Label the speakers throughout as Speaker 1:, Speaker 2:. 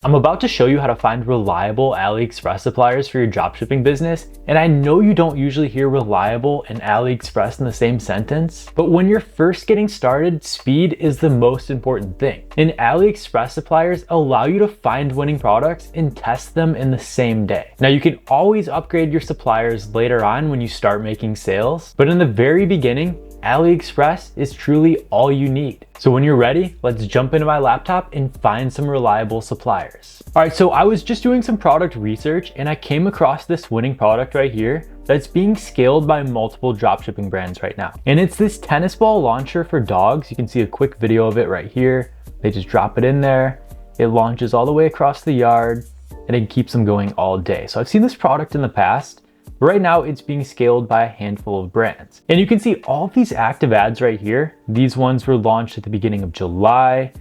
Speaker 1: I'm about to show you how to find reliable AliExpress suppliers for your dropshipping business, and I know you don't usually hear reliable and AliExpress in the same sentence, but when you're first getting started, speed is the most important thing. And AliExpress suppliers allow you to find winning products and test them in the same day. Now you can always upgrade your suppliers later on when you start making sales, but in the very beginning, AliExpress is truly all you need. So when you're ready, let's jump into my laptop and find some reliable suppliers. All right, so I was just doing some product research and I came across this winning product right here that's being scaled by multiple dropshipping brands right now. And it's this tennis ball launcher for dogs. You can see a quick video of it right here. They just drop it in there. It launches all the way across the yard and it keeps them going all day. So I've seen this product in the past. Right now, it's being scaled by a handful of brands. And you can see all of these active ads right here. These ones were launched at the beginning of July.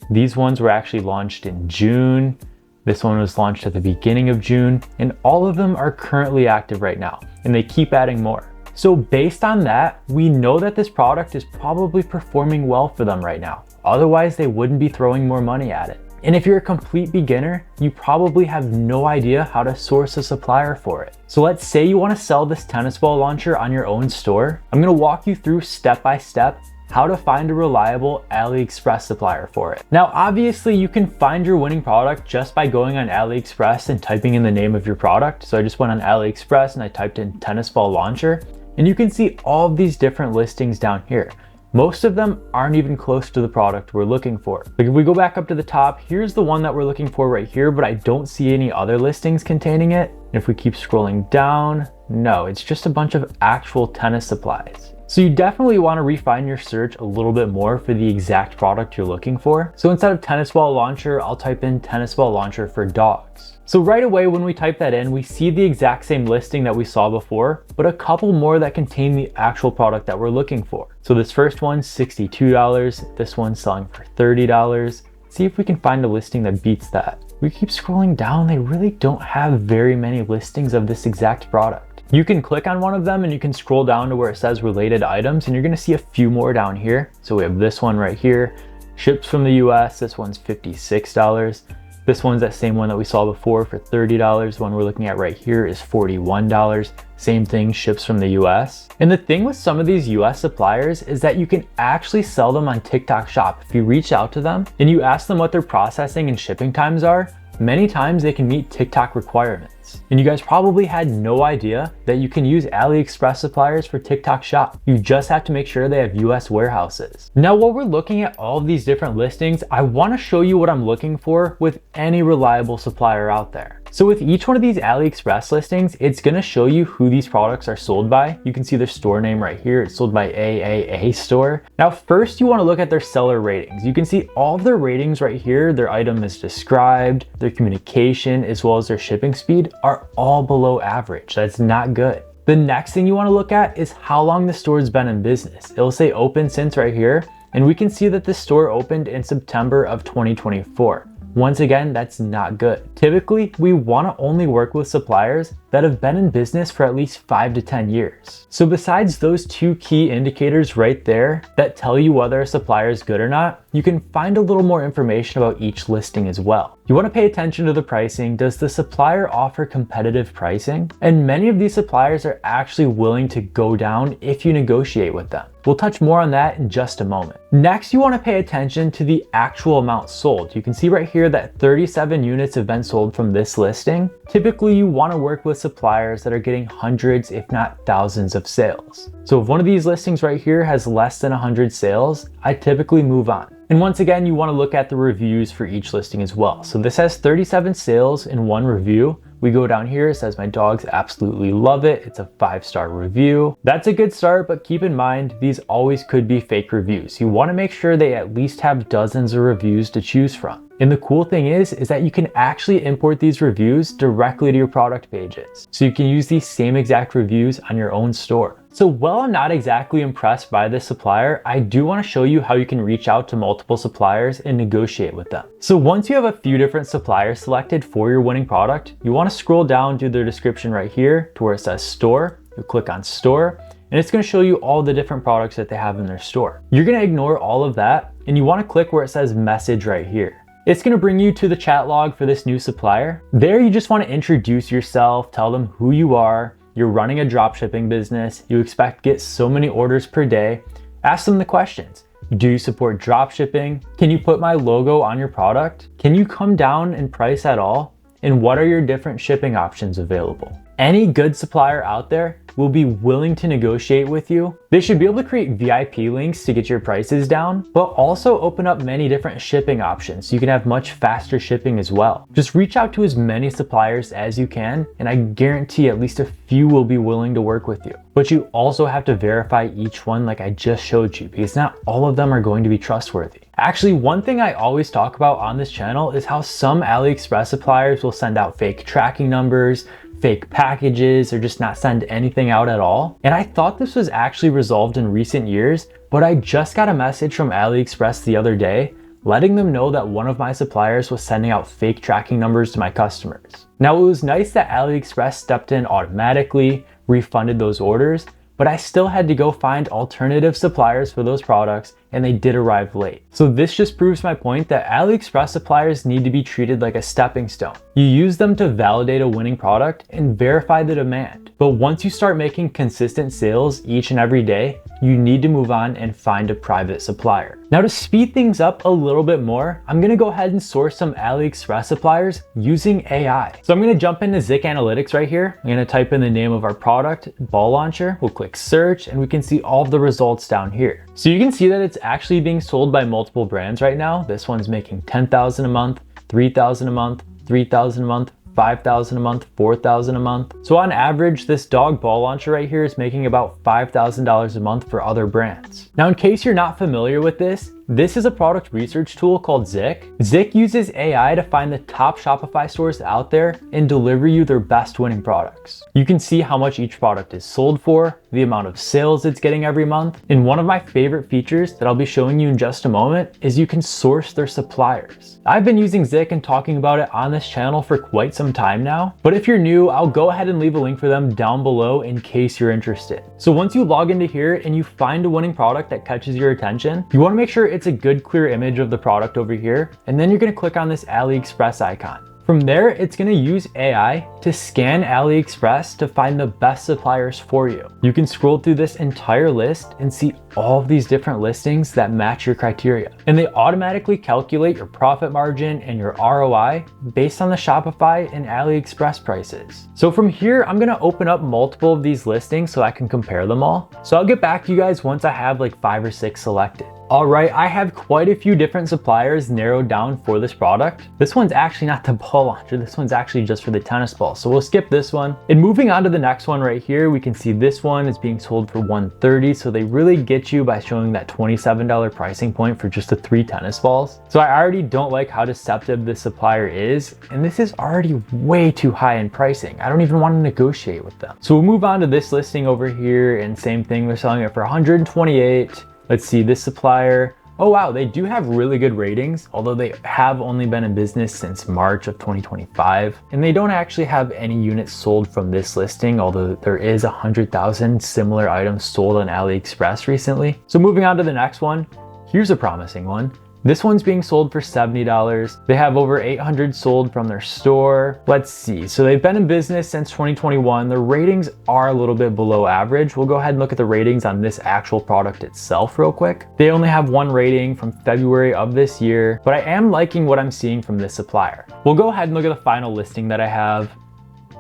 Speaker 1: These ones were actually launched in June. This one was launched at the beginning of June. And all of them are currently active right now. And they keep adding more. So based on that, we know that this product is probably performing well for them right now. Otherwise, they wouldn't be throwing more money at it. And if you're a complete beginner, you probably have no idea how to source a supplier for it. So let's say you want to sell this tennis ball launcher on your own store. I'm going to walk you through step by step how to find a reliable AliExpress supplier for it. Now, obviously you can find your winning product just by going on AliExpress and typing in the name of your product. So I just went on AliExpress and I typed in tennis ball launcher, and you can see all of these different listings down here. Most of them aren't even close to the product we're looking for. Like if we go back up to the top, here's the one that we're looking for right here, but I don't see any other listings containing it. And if we keep scrolling down, no, it's just a bunch of actual tennis supplies. So you definitely want to refine your search a little bit more for the exact product you're looking for. So instead of tennis ball launcher, I'll type in tennis ball launcher for dogs. So right away when we type that in, we see the exact same listing that we saw before, but a couple more that contain the actual product that we're looking for. So this first one's $62, this one's selling for $30. See if we can find a listing that beats that. We keep scrolling down, they really don't have very many listings of this exact product. You can click on one of them and you can scroll down to where it says related items and you're gonna see a few more down here. So we have this one right here, ships from the US, this one's $56. This one's that same one that we saw before for $30. The one we're looking at right here is $41. Same thing, ships from the US. And the thing with some of these US suppliers is that you can actually sell them on TikTok Shop. If you reach out to them and you ask them what their processing and shipping times are, many times they can meet TikTok requirements. And you guys probably had no idea that you can use AliExpress suppliers for TikTok Shop. You just have to make sure they have US warehouses. Now, while we're looking at all of these different listings, I want to show you what I'm looking for with any reliable supplier out there. So with each one of these AliExpress listings, it's going to show you who these products are sold by. You can see their store name right here. It's sold by AAA store. Now, first you want to look at their seller ratings. You can see all of their ratings right here. Their item is described, their communication, as well as their shipping speed are all below average. That's not good. The next thing you want to look at is how long the store's been in business. It'll say open since right here, and we can see that the store opened in September of 2024. Once again, that's not good. Typically, we want to only work with suppliers that have been in business for at least 5 to 10 years. So besides those two key indicators right there that tell you whether a supplier is good or not, you can find a little more information about each listing as well. You want to pay attention to the pricing. Does the supplier offer competitive pricing? And many of these suppliers are actually willing to go down if you negotiate with them. We'll touch more on that in just a moment. Next, you want to pay attention to the actual amount sold. You can see right here that 37 units have been sold from this listing. Typically, you want to work with suppliers that are getting hundreds, if not thousands of sales. So if one of these listings right here has less than 100 sales, I typically move on. And once again, you want to look at the reviews for each listing as well. So this has 37 sales and 1 review. We go down here, it says my dogs absolutely love it. It's a 5-star review. That's a good start, but keep in mind, these always could be fake reviews. You want to make sure they at least have dozens of reviews to choose from. And the cool thing is that you can actually import these reviews directly to your product pages. So you can use these same exact reviews on your own store. So while I'm not exactly impressed by this supplier, I do want to show you how you can reach out to multiple suppliers and negotiate with them. So once you have a few different suppliers selected for your winning product, you want to scroll down to their description right here to where it says store. You click on store, and it's going to show you all the different products that they have in their store. You're going to ignore all of that, and you want to click where it says message right here. it's gonna bring you to the chat log for this new supplier. There you just wanna introduce yourself, tell them who you are, you're running a dropshipping business, you expect to get so many orders per day. Ask them the questions. Do you support dropshipping? Can you put my logo on your product? Can you come down in price at all? And what are your different shipping options available? Any good supplier out there will be willing to negotiate with you. They should be able to create VIP links to get your prices down, but also open up many different shipping options so you can have much faster shipping as well. Just reach out to as many suppliers as you can, and I guarantee at least a few will be willing to work with you. But you also have to verify each one like I just showed you, because not all of them are going to be trustworthy. Actually, one thing I always talk about on this channel is how some AliExpress suppliers will send out fake tracking numbers, fake packages, or just not send anything out at all. And I thought this was actually resolved in recent years, but I just got a message from AliExpress the other day letting them know that one of my suppliers was sending out fake tracking numbers to my customers. Now, it was nice that AliExpress stepped in automatically, refunded those orders, but I still had to go find alternative suppliers for those products, and they did arrive late. So this just proves my point that AliExpress suppliers need to be treated like a stepping stone. You use them to validate a winning product and verify the demand. But once you start making consistent sales each and every day, you need to move on and find a private supplier. Now, to speed things up a little bit more, I'm gonna go ahead and source some AliExpress suppliers using AI. So I'm gonna jump into Zik Analytics right here. I'm gonna type in the name of our product, ball launcher. We'll click search and we can see all of the results down here. So you can see that it's actually being sold by multiple brands right now. This one's making 10,000 a month, 3,000 a month, 3,000 a month, 5,000 a month, 4,000 a month. So on average, this dog ball launcher right here is making about $5,000 a month for other brands. Now, in case you're not familiar with this is a product research tool called Zik. Zik uses AI to find the top Shopify stores out there and deliver you their best winning products. You can see how much each product is sold for, the amount of sales it's getting every month. And one of my favorite features that I'll be showing you in just a moment is you can source their suppliers. I've been using Zik and talking about it on this channel for quite some time now, but if you're new, I'll go ahead and leave a link for them down below in case you're interested. So once you log into here and you find a winning product that catches your attention, you wanna make sure it's a good clear image of the product over here, and then you're gonna click on this AliExpress icon. From there, it's gonna use AI to scan AliExpress to find the best suppliers for you. You can scroll through this entire list and see all of these different listings that match your criteria. And they automatically calculate your profit margin and your ROI based on the Shopify and AliExpress prices. So from here, I'm gonna open up multiple of these listings so I can compare them all. So I'll get back to you guys once I have like 5 or 6 selected. All right, I have quite a few different suppliers narrowed down for this product. This one's actually not the ball launcher. This one's actually just for the tennis ball. So we'll skip this one. And moving on to the next one right here, we can see this one is being sold for $130. So they really get you by showing that $27 pricing point for just the 3 tennis balls. So I already don't like how deceptive this supplier is. And this is already way too high in pricing. I don't even want to negotiate with them. So we'll move on to this listing over here, and same thing, they're selling it for $128. Let's see, this supplier, oh wow, they do have really good ratings, although they have only been in business since March of 2025. And they don't actually have any units sold from this listing, although there is 100,000 similar items sold on AliExpress recently. So moving on to the next one, here's a promising one. This one's being sold for $70. They have over 800 sold from their store. Let's see, so they've been in business since 2021. Their ratings are a little bit below average. We'll go ahead and look at the ratings on this actual product itself real quick. They only have 1 rating from February of this year, but I am liking what I'm seeing from this supplier. We'll go ahead and look at the final listing that I have.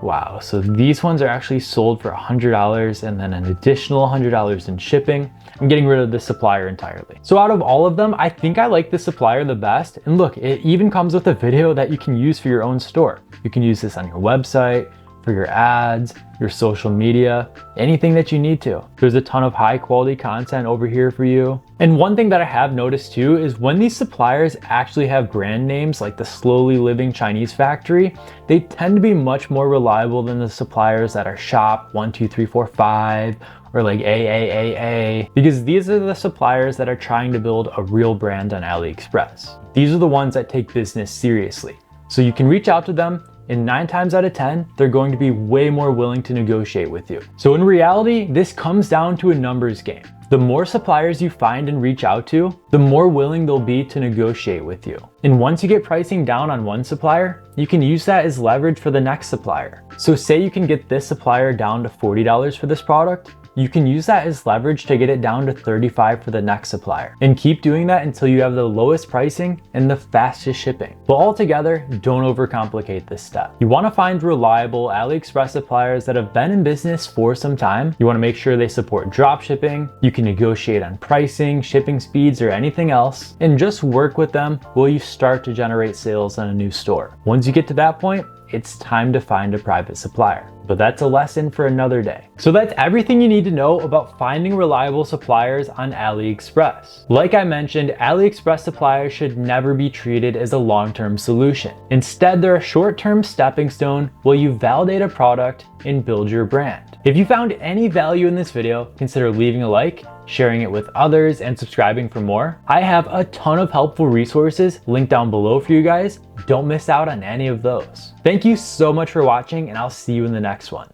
Speaker 1: Wow, so these ones are actually sold for $100 and then an additional $100 in shipping. I'm getting rid of this supplier entirely. So out of all of them, I think I like this supplier the best. And look, it even comes with a video that you can use for your own store. You can use this on your website, for your ads, your social media, anything that you need to. There's a ton of high quality content over here for you. And one thing that I have noticed too is when these suppliers actually have brand names like the Slowly Living Chinese Factory, they tend to be much more reliable than the suppliers that are Shop 12345 or like AAAA, because these are the suppliers that are trying to build a real brand on AliExpress. These are the ones that take business seriously. So you can reach out to them and 9 times out of 10, they're going to be way more willing to negotiate with you. So in reality, this comes down to a numbers game. The more suppliers you find and reach out to, the more willing they'll be to negotiate with you. And once you get pricing down on one supplier, you can use that as leverage for the next supplier. So say you can get this supplier down to $40 for this product, you can use that as leverage to get it down to $35 for the next supplier. And keep doing that until you have the lowest pricing and the fastest shipping. But altogether, don't overcomplicate this step. You want to find reliable AliExpress suppliers that have been in business for some time. You want to make sure they support dropshipping. You can negotiate on pricing, shipping speeds, or anything else, and just work with them while you start to generate sales on a new store. Once you get to that point, it's time to find a private supplier. But that's a lesson for another day. So that's everything you need to know about finding reliable suppliers on AliExpress. Like I mentioned, AliExpress suppliers should never be treated as a long-term solution. Instead, they're a short-term stepping stone while you validate a product and build your brand. If you found any value in this video, consider leaving a like, sharing it with others, and subscribing for more. I have a ton of helpful resources linked down below for you guys. Don't miss out on any of those. Thank you so much for watching, and I'll see you in the next one.